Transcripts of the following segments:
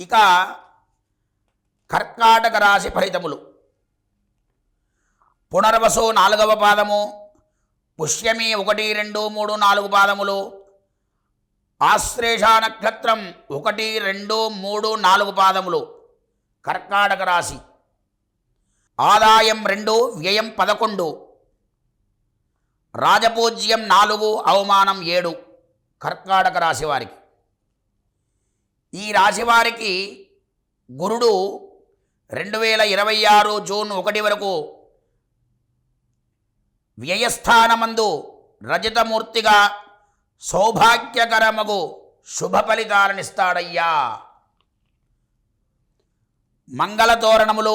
ఇక కర్కాటక రాశి ఫలితములు. పునర్వసు 4వ పాదము, పుష్యమి 1, 2, 3, 4 పాదములు, ఆశ్లేష నక్షత్రం 1, 2, 3, 4 పాదములు కర్కాటక రాశి. ఆదాయం 2, వ్యయం 11, రాజపూజ్యం 4, అవమానం 7 కర్కాటక రాశి వారికి. ఈ రాశివారికి గురుడు 2026 జూన్ 1 వరకు వ్యయస్థానమందు రజతమూర్తిగా సౌభాగ్యకరమగు శుభ ఫలితాలనిస్తాడయ్యా. మంగళతోరణములు,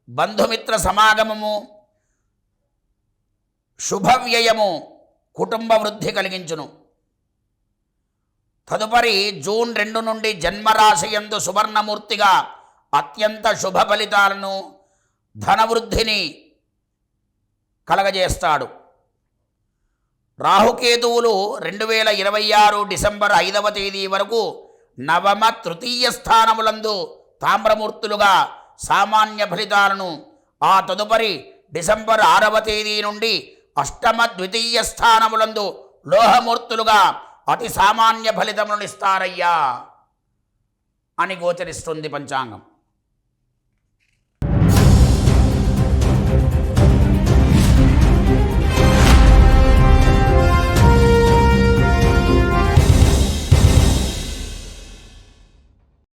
బంధుమిత్ర సమాగమము, శుభవ్యయము కుటుంబ వృద్ధి కలిగించును. తదుపరి జూన్ 2 నుండి జన్మరాశియందు సువర్ణమూర్తిగా అత్యంత శుభ ఫలితాలను, ధనవృద్ధిని కలగజేస్తాడు. రాహుకేతువులు 2026 డిసెంబర్ 5వ తేదీ వరకు నవమ, తృతీయ స్థానములందు తామ్రమూర్తులుగా సామాన్య ఫలితాలను, ఆ తదుపరి డిసెంబర్ 6వ తేదీ నుండి అష్టమ, ద్వితీయ స్థానములందు లోహమూర్తులుగా అతి సామాన్య ఫలితములను ఇస్తారయ్యా అని గోచరిస్తుంది పంచాంగం.